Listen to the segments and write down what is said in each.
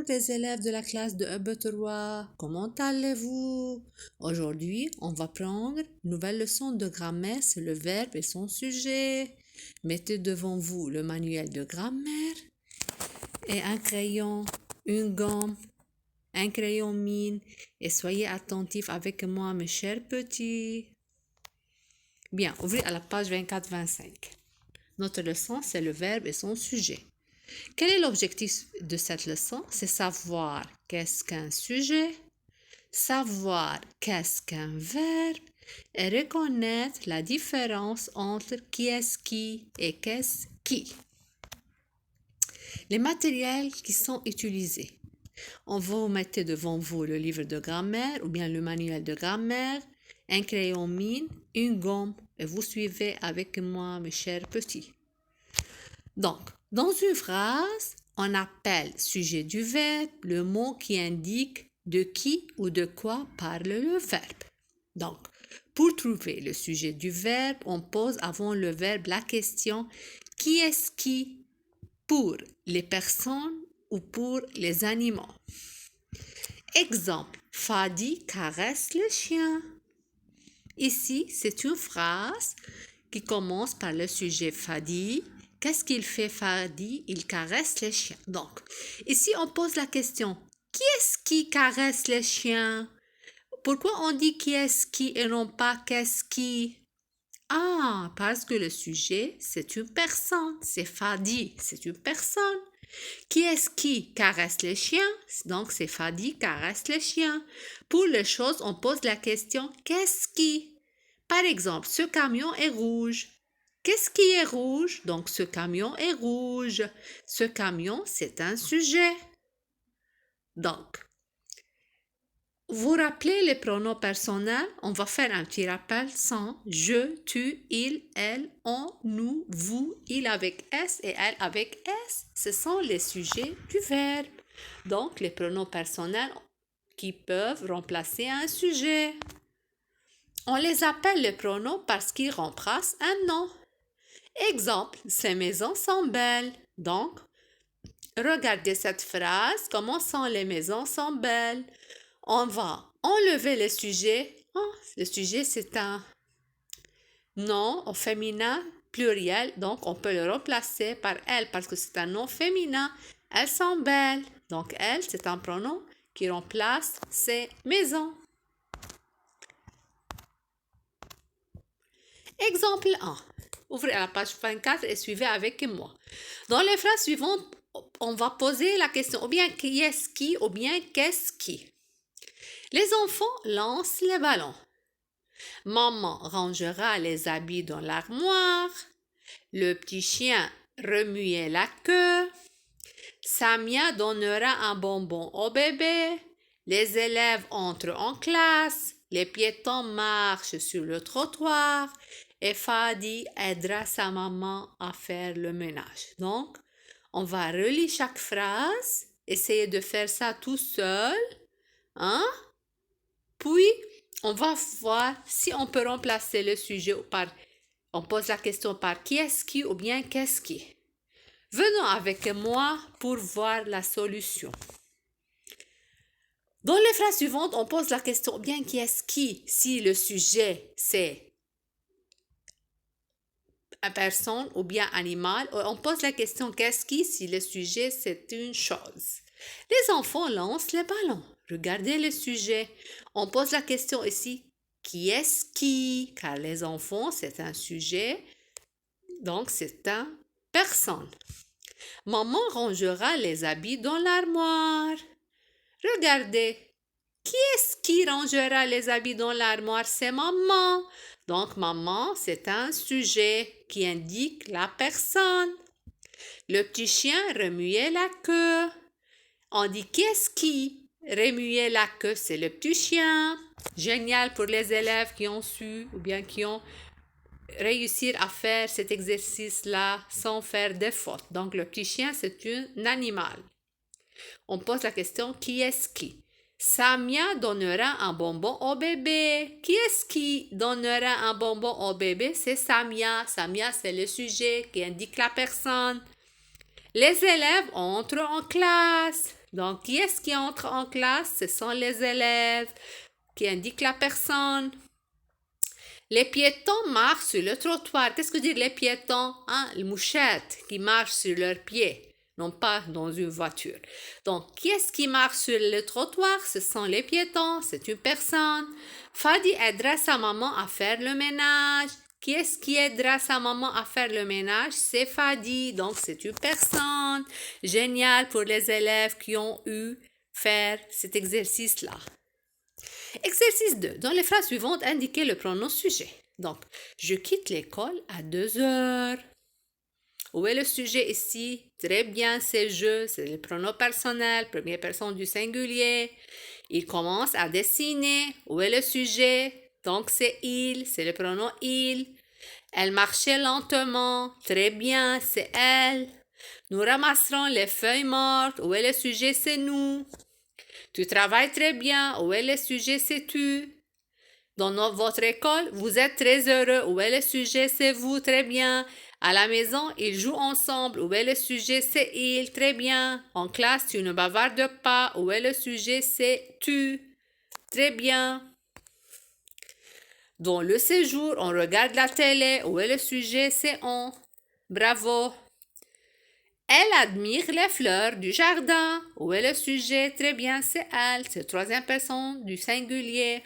les élèves de la classe de EB3, comment allez-vous? Aujourd'hui, on va prendre une nouvelle leçon de grammaire sur le verbe et son sujet. Mettez devant vous le manuel de grammaire et un crayon, une gomme, un crayon mine et soyez attentifs avec moi, mes chers petits. Bien, ouvrez à la page 24-25. Notre leçon, c'est le verbe et son sujet. Quel est l'objectif de cette leçon? C'est savoir qu'est-ce qu'un sujet, savoir qu'est-ce qu'un verbe et reconnaître la différence entre qui est-ce qui et qu'est-ce qui. Les matériels qui sont utilisés. On va vous mettre devant vous le livre de grammaire ou bien le manuel de grammaire, un crayon mine, une gomme et vous suivez avec moi, mes chers petits. Donc, dans une phrase, on appelle sujet du verbe le mot qui indique de qui ou de quoi parle le verbe. Donc, pour trouver le sujet du verbe, on pose avant le verbe la question qui est-ce qui pour les personnes ou pour les animaux. Exemple, Fadi caresse le chien. Ici, c'est une phrase qui commence par le sujet Fadi. Qu'est-ce qu'il fait Fadi? Il caresse les chiens. Donc, ici, on pose la question, qui est-ce qui caresse les chiens? Pourquoi on dit qui est-ce qui et non pas qu'est-ce qui? Ah, parce que le sujet, c'est une personne. C'est Fadi, c'est une personne. Qui est-ce qui caresse les chiens? Donc, c'est Fadi caresse les chiens. Pour les choses, on pose la question, qu'est-ce qui? Par exemple, ce camion est rouge. Qu'est-ce qui est rouge? Donc, ce camion est rouge. Ce camion, c'est un sujet. Donc, vous rappelez les pronoms personnels? On va faire un petit rappel sans je, tu, il, elle, on, nous, vous, il avec S et elle avec S. Ce sont les sujets du verbe. Donc, les pronoms personnels qui peuvent remplacer un sujet. On les appelle les pronoms parce qu'ils remplacent un nom. Exemple, ces maisons sont belles. Donc, regardez cette phrase. Comment sont les maisons sont belles? On va enlever le sujet. Oh, le sujet, c'est un nom au féminin pluriel. Donc, on peut le remplacer par elle parce que c'est un nom féminin. Elles sont belles. Donc, elle, c'est un pronom qui remplace ces maisons. Exemple 1. Ouvrez à la page 24 et suivez avec moi. Dans les phrases suivantes, on va poser la question ou bien qui est-ce qui ou bien qu'est-ce qui. Les enfants lancent les ballons. Maman rangera les habits dans l'armoire. Le petit chien remuait la queue. Samia donnera un bonbon au bébé. Les élèves entrent en classe. Les piétons marchent sur le trottoir. Et Fadi aidera sa maman à faire le ménage. Donc, on va relire chaque phrase. Essayez de faire ça tout seul. Puis, on va voir si on peut remplacer le sujet par... On pose la question par qui est-ce qui ou bien qu'est-ce qui. Venons avec moi pour voir la solution. Dans les phrases suivantes, on pose la question bien qui est-ce qui si le sujet c'est une personne ou bien animal. On pose la question qu'est-ce qui si le sujet c'est une chose. Les enfants lancent les ballons. Regardez le sujet. On pose la question ici qui est-ce qui? Car les enfants c'est un sujet. Donc c'est une personne. Maman rangera les habits dans l'armoire. Regardez. Qui est-ce qui rangera les habits dans l'armoire? C'est maman. Donc, maman, c'est un sujet qui indique la personne. Le petit chien remuait la queue. On dit qu'est-ce qui remuait la queue? C'est le petit chien. Génial pour les élèves qui ont su ou bien qui ont réussi à faire cet exercice-là sans faire de fautes. Donc, le petit chien, c'est un animal. On pose la question qui est-ce qui? Samia donnera un bonbon au bébé. Qui est-ce qui donnera un bonbon au bébé? C'est Samia. Samia, c'est le sujet qui indique la personne. Les élèves entrent en classe. Donc, qui est-ce qui entre en classe? Ce sont les élèves qui indiquent la personne. Les piétons marchent sur le trottoir. Qu'est-ce que dire les piétons? Les mouchettes qui marchent sur leurs pieds, non pas dans une voiture. Donc, qui est-ce qui marche sur le trottoir? Ce sont les piétons, c'est une personne. Fadi aidera sa maman à faire le ménage. Qui est-ce qui aidera sa maman à faire le ménage? C'est Fadi, donc c'est une personne. Génial pour les élèves qui ont eu faire cet exercice-là. Exercice 2. Dans les phrases suivantes, indiquez le pronom sujet. Donc, je quitte l'école à 2 heures. Où est le sujet ici? Très bien, c'est je, c'est le pronom personnel, première personne du singulier. Il commence à dessiner. Où est le sujet? Donc, c'est il, c'est le pronom il. Elle marchait lentement. Très bien, c'est elle. Nous ramasserons les feuilles mortes. Où est le sujet? C'est nous. Tu travailles très bien. Où est le sujet? C'est tu. Dans votre école, vous êtes très heureux. Où est le sujet? C'est vous. Très bien. À la maison, ils jouent ensemble. Où est le sujet? C'est il. Très bien. En classe, tu ne bavardes pas. Où est le sujet? C'est tu. Très bien. Dans le séjour, on regarde la télé. Où est le sujet? C'est on. Bravo. Elle admire les fleurs du jardin. Où est le sujet? Très bien, c'est elle. C'est la troisième personne du singulier.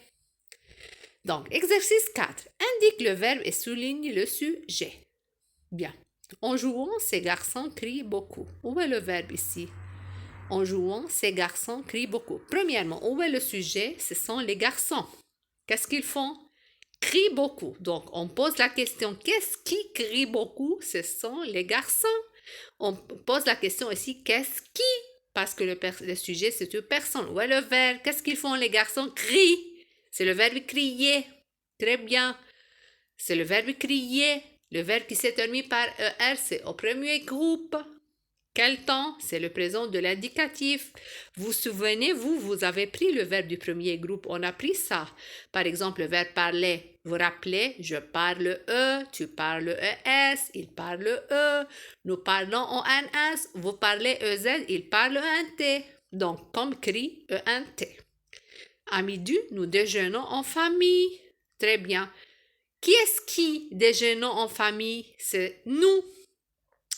Donc, exercice 4. Indique le verbe et souligne le sujet. Bien. En jouant, ces garçons crient beaucoup. Où est le verbe ici? En jouant, ces garçons crient beaucoup. Premièrement, où est le sujet? Ce sont les garçons. Qu'est-ce qu'ils font? Crient beaucoup. Donc, on pose la question, qu'est-ce qui crie beaucoup? Ce sont les garçons. On pose la question ici, qu'est-ce qui? Parce que le sujet, c'est une personne. Où est le verbe? Qu'est-ce qu'ils font? Les garçons crient. C'est le verbe crier. Très bien. C'est le verbe crier. Le verbe qui se termine par ER, c'est au premier groupe. Quel temps? C'est le présent de l'indicatif. Vous souvenez-vous, vous avez pris le verbe du premier groupe. On a pris ça. Par exemple, le verbe parler. Vous rappelez, je parle E, tu parles ES, il parle E. Nous parlons en NS, vous parlez EZ, il parle ENT. Donc, comme cri ENT. À midi, nous déjeunons en famille. Très bien. Qui est-ce qui déjeunons en famille? C'est nous.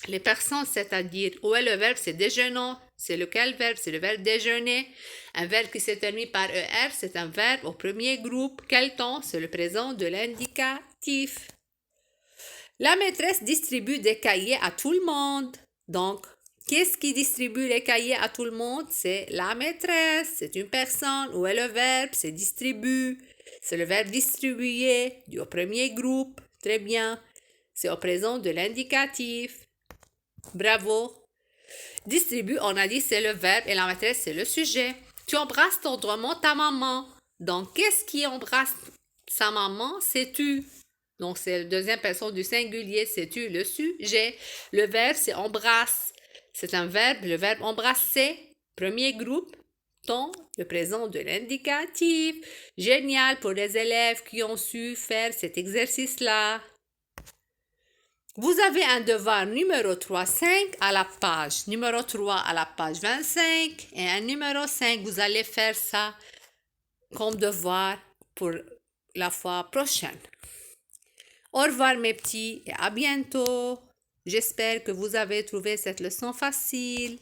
Les personnes, c'est-à-dire, où est le verbe? C'est déjeunons. C'est lequel verbe? C'est le verbe déjeuner. Un verbe qui se termine par ER, c'est un verbe au premier groupe. Quel temps? C'est le présent de l'indicatif. La maîtresse distribue des cahiers à tout le monde. Donc, qu'est-ce qui distribue les cahiers à tout le monde? C'est la maîtresse. C'est une personne. Où est le verbe? C'est distribue. C'est le verbe distribuer du premier groupe. Très bien. C'est au présent de l'indicatif. Bravo. Distribue, on a dit c'est le verbe et la maîtresse c'est le sujet. Tu embrasses tendrement ta maman. Donc, qu'est-ce qui embrasse sa maman? C'est tu. Donc, c'est la deuxième personne du singulier, c'est tu, le sujet. Le verbe, c'est embrasse. C'est un verbe, le verbe embrasser. Premier groupe, ton, le présent de l'indicatif. Génial pour les élèves qui ont su faire cet exercice-là. Vous avez un devoir numéro 3-5 à la page numéro 3 à la page 25 et un numéro 5. Vous allez faire ça comme devoir pour la fois prochaine. Au revoir mes petits et à bientôt. J'espère que vous avez trouvé cette leçon facile.